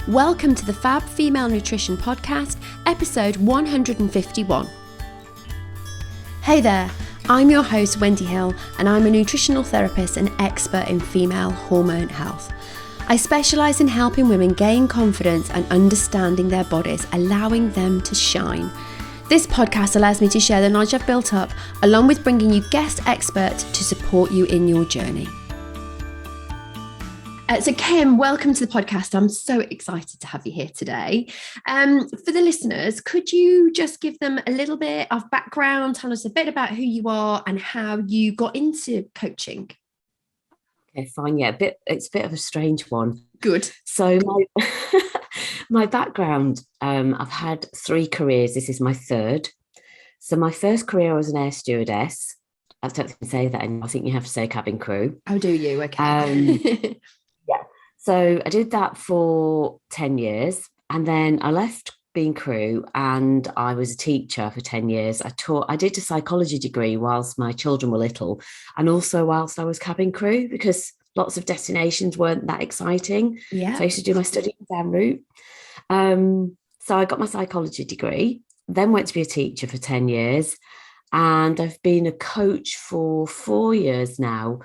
Welcome to the Fab Female Nutrition Podcast, episode 151. Hey there, I'm your host Wendy Hill, and I'm a nutritional therapist and expert in female hormone health. I specialise in helping women gain confidence and understanding their bodies, allowing them to shine. This podcast allows me to share the knowledge I've built up, along with bringing you guest experts to support you in your journey. So Kim, welcome to the podcast. I'm so excited to have you here today. For the listeners, could you just give them a little bit of background, tell us a bit about who you are and how you got into coaching? Okay, fine. Yeah, it's a bit of a strange one. Good. So my background, I've had 3 careers. This is my 3rd. So my first career, I was an air stewardess. I don't think I can say that anymore. I think you have to say cabin crew. Oh, do you? Okay. Yeah. So I did that for 10 years and then I left being crew and I was a teacher for 10 years. I did a psychology degree whilst my children were little and also whilst I was cabin crew because lots of destinations weren't that exciting. Yeah. So I used to do my study exam route. So I got my psychology degree, then went to be a teacher for 10 years and I've been a coach for 4 years now.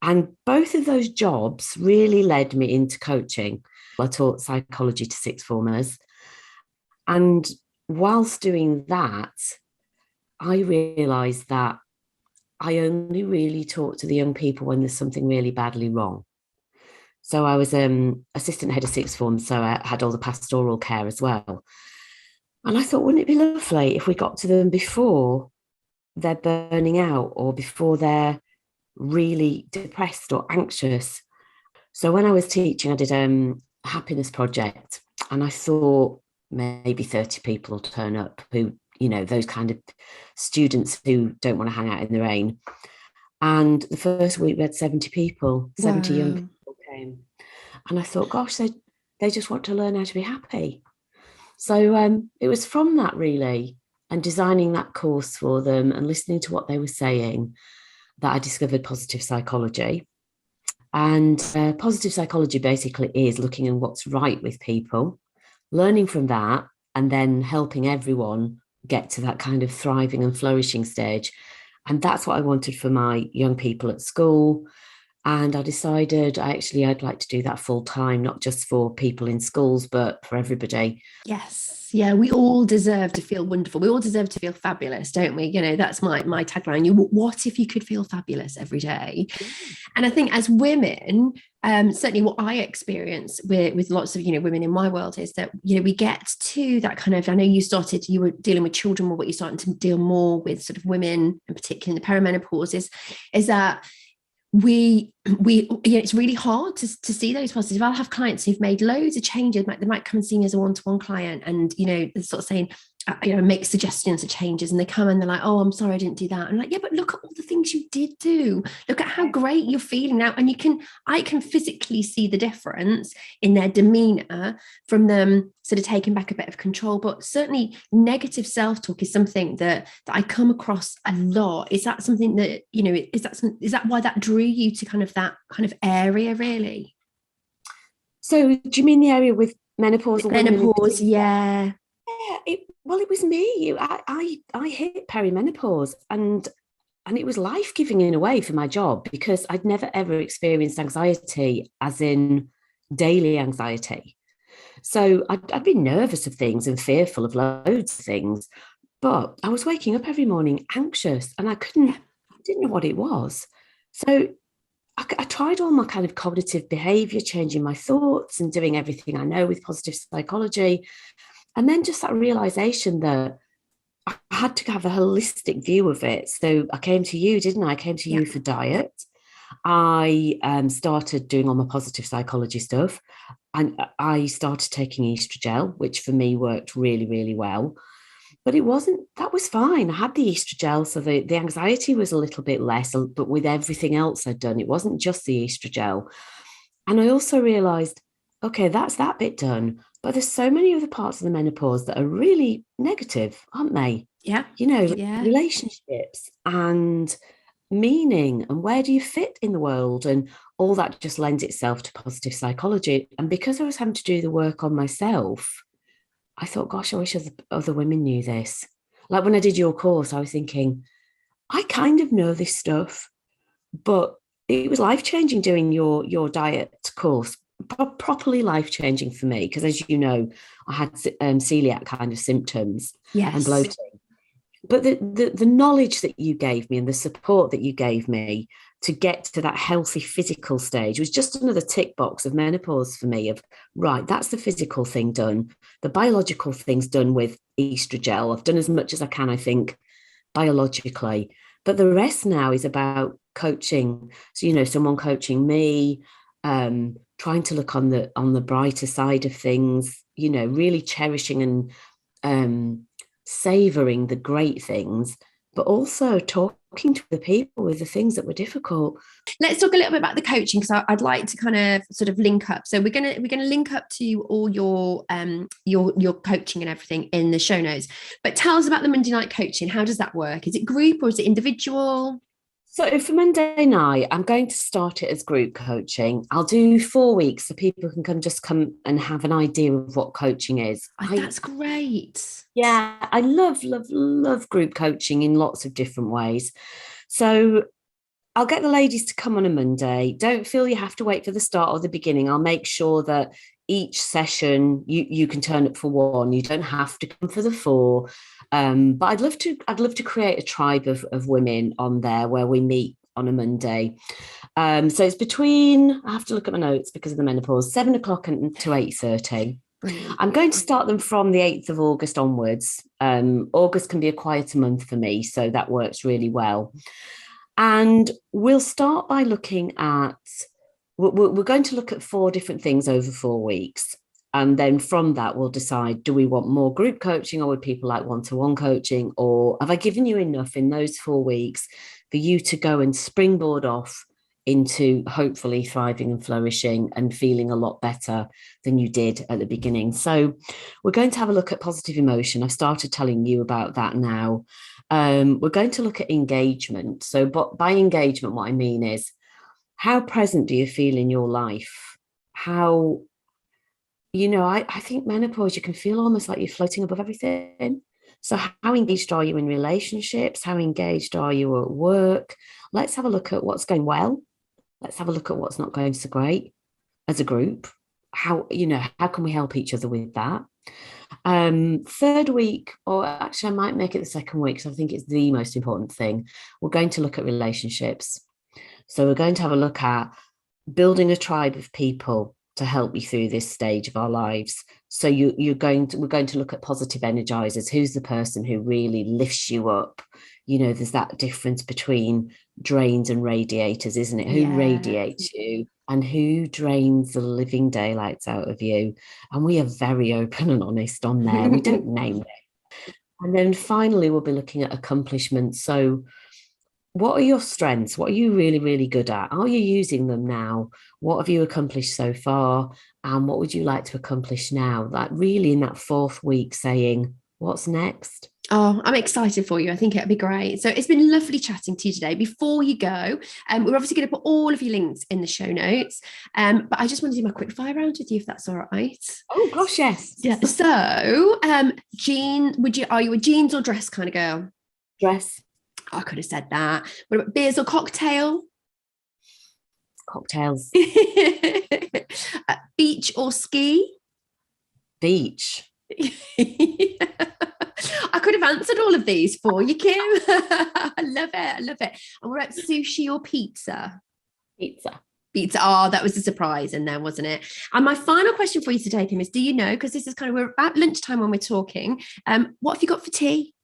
And both of those jobs really led me into coaching. I taught psychology to 6th formers. And whilst doing that, I realised that I only really talk to the young people when there's something really badly wrong. So I was assistant head of 6th form, so I had all the pastoral care as well. And I thought, wouldn't it be lovely if we got to them before they're burning out or before they're really depressed or anxious. So when I was teaching, I did a happiness project and I thought maybe 30 people will turn up who, those kind of students who don't want to hang out in the rain. And the first week we had 70 people, 70 young people came. And I thought, gosh, they just want to learn how to be happy. So it was from that really, and designing that course for them and listening to what they were saying, that I discovered positive psychology. And positive psychology basically is looking at what's right with people, learning from that, and then helping everyone get to that kind of thriving and flourishing stage. And that's what I wanted for my young people at school. And I decided I'd like to do that full time, not just for people in schools, but for everybody. Yes. Yeah, we all deserve to feel wonderful. We all deserve to feel fabulous, don't we? That's my tagline. What if you could feel fabulous every day? And I think as women, certainly what I experience with lots of, women in my world is that, we get to that kind of, I know you were dealing with children more, but you're starting to deal more with sort of women, and particularly in the perimenopause, is that it's really hard to see those positive. I'll have clients who've made loads of changes. They might come and see me as a one-to-one client and, they're sort of saying, make suggestions of changes, and they come and they're like, oh, I'm sorry, I didn't do that. I'm like, yeah, but look at all the things you did do. Look at how great you're feeling now. And I can physically see the difference in their demeanor from them sort of taking back a bit of control. But certainly negative self-talk is something that I come across a lot. Is that something that, is that why that drew you to kind of that kind of area really? So do you mean the area with menopause? Menopause, yeah. It was me. I hit perimenopause and it was life-giving in a way for my job because I'd never ever experienced anxiety as in daily anxiety. So I'd been nervous of things and fearful of loads of things, but I was waking up every morning anxious and I didn't know what it was. So I tried all my kind of cognitive behavior, changing my thoughts and doing everything I know with positive psychology. And then just that realization that I had to have a holistic view of it. So I came to you, didn't I? I came to you for diet. I started doing all my positive psychology stuff. And I started taking estrogel, which for me worked really, really well. But that was fine. I had the estrogel, so the anxiety was a little bit less, but with everything else I'd done, it wasn't just the estrogel. And I also realized, okay, that's that bit done. But there's so many other parts of the menopause that are really negative, aren't they? Yeah. Relationships and meaning and where do you fit in the world? And all that just lends itself to positive psychology. And because I was having to do the work on myself, I thought, gosh, I wish other women knew this. Like when I did your course, I was thinking, I kind of know this stuff, but it was life-changing doing your diet course, properly life-changing for me, because as you know, I had celiac kind of symptoms and Yes. bloating. But the knowledge that you gave me and the support that you gave me to get to that healthy physical stage was just another tick box of menopause for me of, right, that's the physical thing done. The biological thing's done with estrogel. I've done as much as I can, I think, biologically. But the rest now is about coaching. So, you know, someone coaching me, trying to look on the brighter side of things, you know, really cherishing and savoring the great things, but also talking to the people with the things that were difficult. Let's talk a little bit about the coaching, because I'd like to kind of sort of link up. So we're gonna link up to all your coaching and everything in the show notes. But tell us about the Monday night coaching. How does that work? Is it group or is it individual? So for Monday night, I'm going to start it as group coaching. I'll do 4 weeks so people can come and have an idea of what coaching is. Oh, that's great. Yeah, I love group coaching in lots of different ways. So I'll get the ladies to come on a Monday. Don't feel you have to wait for the start or the beginning. I'll make sure that each session you can turn up for one. You don't have to come for the four. But I'd love to create a tribe of women on there where we meet on a Monday. So it's between, I have to look at my notes because of the menopause, 7 o'clock to 8:30. Brilliant. I'm going to start them from the 8th of August onwards. August can be a quieter month for me, so that works really well. And we'll start by looking at, we're going to look at 4 different things over 4 weeks. And then from that, we'll decide, do we want more group coaching or would people like one-to-one coaching? Or have I given you enough in those 4 weeks for you to go and springboard off into hopefully thriving and flourishing and feeling a lot better than you did at the beginning? So we're going to have a look at positive emotion. I've started telling you about that now. We're going to look at engagement. So by engagement, what I mean is, how present do you feel in your life? How, you know, I think menopause, you can feel almost like you're floating above everything. So how engaged are you in relationships? How engaged are you at work? Let's have a look at what's going well. Let's have a look at what's not going so great as a group. How, you know, how can we help each other with that? Third week, or actually I might make it the second week because I think it's the most important thing. We're going to look at relationships. So we're going to have a look at building a tribe of people to help you through this stage of our lives. So we're going to look at positive energizers. Who's the person who really lifts you up? You know, there's that difference between drains and radiators, isn't it? Who radiates you and who drains the living daylights out of you? And we are very open and honest on there. We don't name it. And then finally, we'll be looking at accomplishments. So what are your strengths? What are you really, really good at? Are you using them now? What have you accomplished so far? And what would you like to accomplish now? Like really in that 4th week saying, what's next? Oh, I'm excited for you. I think it'll be great. So it's been lovely chatting to you today. Before you go, we're obviously going to put all of your links in the show notes. But I just want to do my quick fire round with you, if that's all right. Oh gosh, yes. Yeah. So, Jean, are you a jeans or dress kind of girl? Dress. I could have said that. What about beers or cocktail? Cocktails. Beach or ski? Beach. I could have answered all of these for you, Kim. I love it. I love it. And we're at sushi or pizza? Pizza. Pizza. Oh, that was a surprise in there, wasn't it? And my final question for you today, Kim, is do you know, because this is kind of, we're about lunchtime when we're talking, what have you got for tea?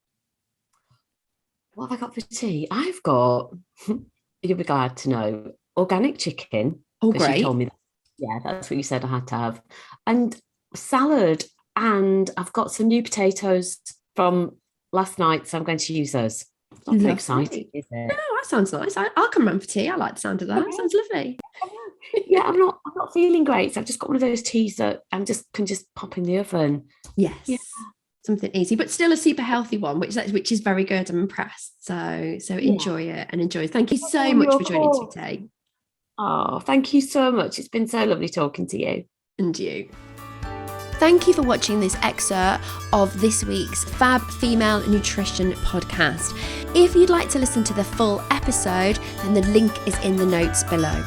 What have I got for tea? I've got, you'll be glad to know, organic chicken. Oh, because great. you told me that. Yeah, that's what you said I had to have. And salad. And I've got some new potatoes from last night, so I'm going to use those. Not very exciting, is it? No, that sounds nice. I'll come round for tea. I like the sound of that. Sounds lovely. Yeah, I'm not feeling great. So I've just got one of those teas that can just pop in the oven. Yes. Yeah. something easy, but still a super healthy one, which is very good. I'm impressed. So enjoy it and enjoy. Thank you so much for joining today. Oh, thank you so much. It's been so lovely talking to you. And you. Thank you for watching this excerpt of this week's Fab Female Nutrition podcast. If you'd like to listen to the full episode, then the link is in the notes below.